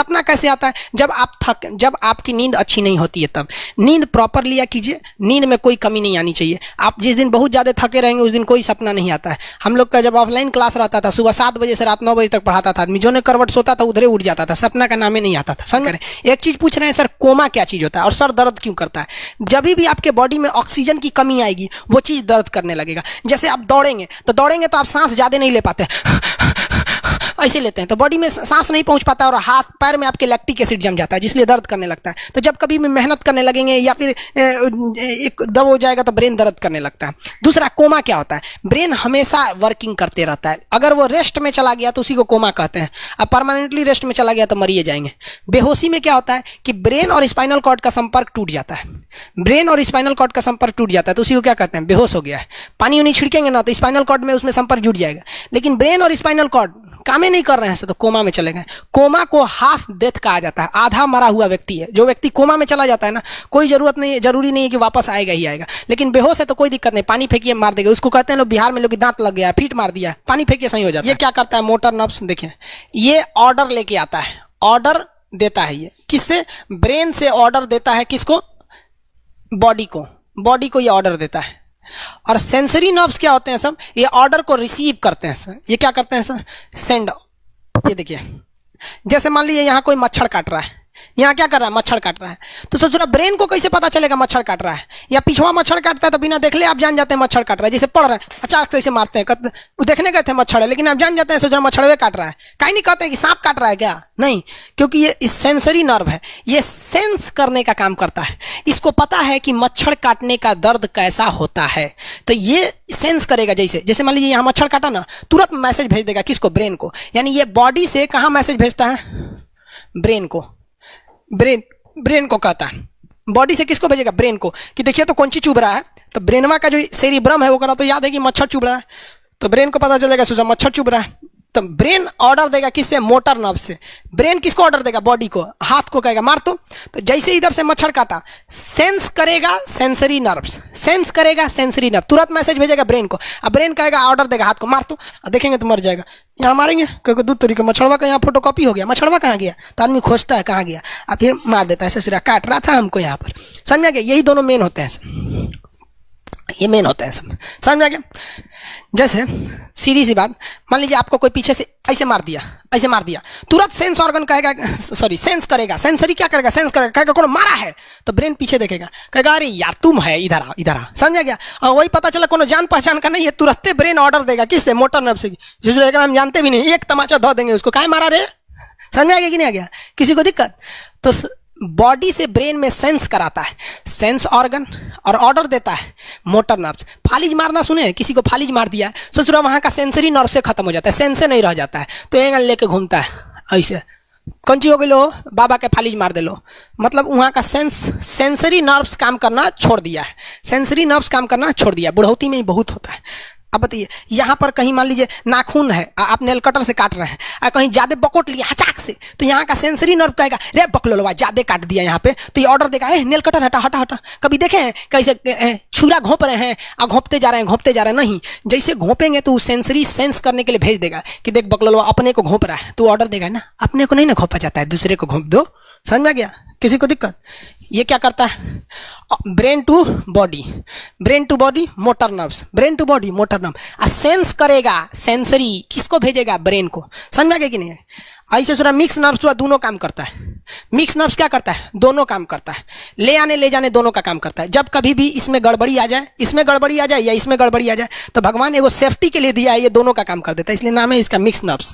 सपना कैसे आता है? जब आपकी नींद अच्छी नहीं होती है तब। नींद प्रॉपर लिया कीजिए, नींद में कोई कमी नहीं आनी चाहिए। आप जिस दिन बहुत ज़्यादा थके रहेंगे उस दिन कोई सपना नहीं आता है। हम लोग का जब ऑफलाइन क्लास रहता था, सुबह 7 बजे से रात 9 बजे तक पढ़ाता था आदमी, जो ने करवट सोता था उधरे उठ जाता था, सपना का नाम ही नहीं आता था। समझ रहे हैं? एक चीज़ पूछ रहे हैं सर, कोमा क्या चीज़ होता है और सर दर्द क्यों करता है? जब भी आपके बॉडी में ऑक्सीजन की कमी आएगी वो चीज़ दर्द करने लगेगा। जैसे आप दौड़ेंगे तो आप सांस ज़्यादा नहीं ले पाते, ऐसे लेते हैं तो बॉडी में सांस नहीं पहुंच पाता और हाथ पैर में आपके लैक्टिक एसिड जम जाता है, जिसलिए दर्द करने लगता है। तो जब कभी भी मेहनत करने लगेंगे या फिर एक दब हो जाएगा तो ब्रेन दर्द करने लगता है। दूसरा, कोमा क्या होता है? ब्रेन हमेशा वर्किंग करते रहता है। अगर वो रेस्ट में चला गया तो उसी को कोमा कहते हैं। अब परमानेंटली रेस्ट में चला गया तो मरिए जाएंगे। बेहोशी में क्या होता है कि ब्रेन और स्पाइनल कॉर्ड का संपर्क टूट जाता है। ब्रेन और स्पाइनल कॉर्ड का संपर्क टूट जाता है तो उसी को क्या कहते हैं? बेहोश हो गया है। पानी उनी छिड़केंगे ना तो स्पाइनल कॉर्ड में उसमें संपर्क जुड़ जाएगा, लेकिन ब्रेन और स्पाइनल कॉर्ड काम ही नहीं कर रहे हैं तो कोमा में चले गए। कोमा को हाफ डेथ कहा जाता है, आधा मरा हुआ व्यक्ति है। जो व्यक्ति कोमा में चला जाता है ना, कोई जरूरी नहीं है कि वापस आएगा ही आएगा, लेकिन बेहोश है तो कोई दिक्कत नहीं, पानी फेंकिए मार देगा। उसको कहते हैं लोग बिहार में, लोग दांत लग गया, फीट मार दिया, पानी फेंकिए सही हो जाता है। ये क्या करता है? मोटर नर्व्स, देखिए ये ऑर्डर लेके आता है, ऑर्डर देता है। ये किससे? ब्रेन से ऑर्डर देता है। किसको? बॉडी को ये ऑर्डर देता है। और सेंसरी नर्व्स क्या होते हैं सब? ये ऑर्डर को रिसीव करते हैं सर। ये क्या करते हैं सर? सेंड। ये देखिए, जैसे मान लीजिए यहाँ कोई मच्छर काट रहा है, यहाँ क्या कर रहा है? मच्छर काट रहा है। तो सोच रहा ब्रेन को कैसे पता चलेगा मच्छर काट रहा है? या पिछवा मच्छर काटता है तो बिना देख ले आप जान जाते हैं मच्छर काट रहा है। जैसे पढ़ रहे हैं अचानक से ऐसे मारते हैं, वो देखने गए थे मच्छर है, लेकिन आप जान जाते हैं, सोच रहे मच्छर काट रहा है। कहीं नहीं कहते कि सांप काट रहा है क्या? नहीं, क्योंकि ये सेंसरी नर्व है, ये सेंस करने का काम करता है। इसको पता है कि मच्छर काटने का दर्द कैसा होता है, तो ये सेंस करेगा। जैसे मान लीजिए यहाँ मच्छर काटा ना, तुरंत मैसेज भेज देगा। किसको? ब्रेन को। यानी ये बॉडी से कहाँ मैसेज भेजता है? ब्रेन को। ब्रेन को कहता है। बॉडी से किसको भेजेगा? ब्रेन को, कि देखिए तो कौन चीज चुभ रहा है। तो ब्रेनवा का जो सेरिब्रम है वो करा तो याद है कि मच्छर चुभ रहा है, तो ब्रेन को पता चलेगा सोचा मच्छर चुभ रहा है। तो ब्रेन ऑर्डर देगा किससे? मोटर नर्व से। ब्रेन किसको ऑर्डर देगा? बॉडी को। हाथ को कहेगा मार तो जैसे इधर से मच्छर काटा, सेंस करेगा सेंसरी नर्व्स, सेंस करेगा सेंसरी नर्व, तुरंत मैसेज भेजेगा ब्रेन को। अब ब्रेन कहेगा, ऑर्डर देगा हाथ को मार तो, देखेंगे तो मर जाएगा। यहाँ मारेंगे क्योंकि दूध तरीके मच्छरवा का यहाँ फोटोकॉपी हो गया, मच्छरवा कहाँ गया? तो आदमी खोजता है कहाँ गया, अब फिर मार देता है, ससुरा काट रहा था हमको यहाँ पर। समझ में आ गया? यही दोनों मेन होते हैं, ये मेन होता है सब। समझ में आ गया? जैसे सीधी सी बात, मान लीजिए आपको कोई पीछे से ऐसे मार दिया, तुरंत सेंस ऑर्गन कहेगा, सेंस करेगा, सेंसरी क्या करेगा? सेंस करेगा, कहेगा कौन मारा है, तो ब्रेन पीछे देखेगा, कहेगा अरे यार तुम है, इधर आ। समझ आ गया? और वही पता चला कोनो जान पहचान का नहीं है, तुरंत ब्रेन ऑर्डर देगा। किससे? मोटर नर्व से। जिसको हम जानते भी नहीं, एक तमाचा धो देंगे उसको, काहे मारा रे? समझ में आ गया कि नहीं आ गया? किसी को दिक्कत? तो बॉडी से ब्रेन में सेंस कराता है, सेंस ऑर्गन, और ऑर्डर देता है मोटर नर्व्स। फालिज मारना सुने? किसी को फालिज मार दिया है, सोच रहा वहां का सेंसरी नर्व से खत्म हो जाता है, सेंस से नहीं रह जाता है, तो एंगल लेके घूमता है ऐसे। कौन ची हो गई लो? बाबा के फालिज मार दे लो, मतलब वहां का सेंसरी नर्व्स काम करना छोड़ दिया है, सेंसरी नर्व्स काम करना छोड़ दिया। बुढ़ौती में ही बहुत होता है। अब बताइए, यहाँ पर कहीं मान लीजिए नाखून है, आप नेल कटर से काट रहे हैं, कहीं ज्यादा बकोट लिया हचाक से, तो यहाँ का सेंसरी नर्व कहेगा रे बकलोलवा ज्यादा काट दिया यहाँ पे, तो ये ऑर्डर देगा नेल कटर हटा हटा हटा। कभी देखे हैं कैसे छुरा घोंप रहे हैं और घोंपते जा रहे हैं? नहीं, जैसे घोंपेंगे तो सेंसरी सेंस करने के लिए भेज देगा कि देख बकलोलवा अपने को घोंप रहा है, तो ऑर्डर देगा ना, अपने को नहीं ना घोंपा जाता है, दूसरे को घोंप दो। समझ में आ गया? किसी को दिक्कत? ये क्या करता है? Brain to body motor nerves, brain to body motor nerve. Sense करेगा सेंसरी, किसको भेजेगा? ब्रेन को। समझ में आ गया कि नहीं? ऐसे सुना मिक्स नर्व्स हुआ, दोनों काम करता है। मिक्स नर्व्स क्या करता है? दोनों काम करता है, ले आने ले जाने दोनों का काम करता है। जब कभी भी इसमें गड़बड़ी आ जाए, इसमें गड़बड़ी आ जाए या इसमें गड़बड़ी आ जाए, तो भगवान एगो सेफ्टी के लिए दिया है, ये दोनों का काम कर देता है, इसलिए नाम है इसका मिक्स नर्व्स।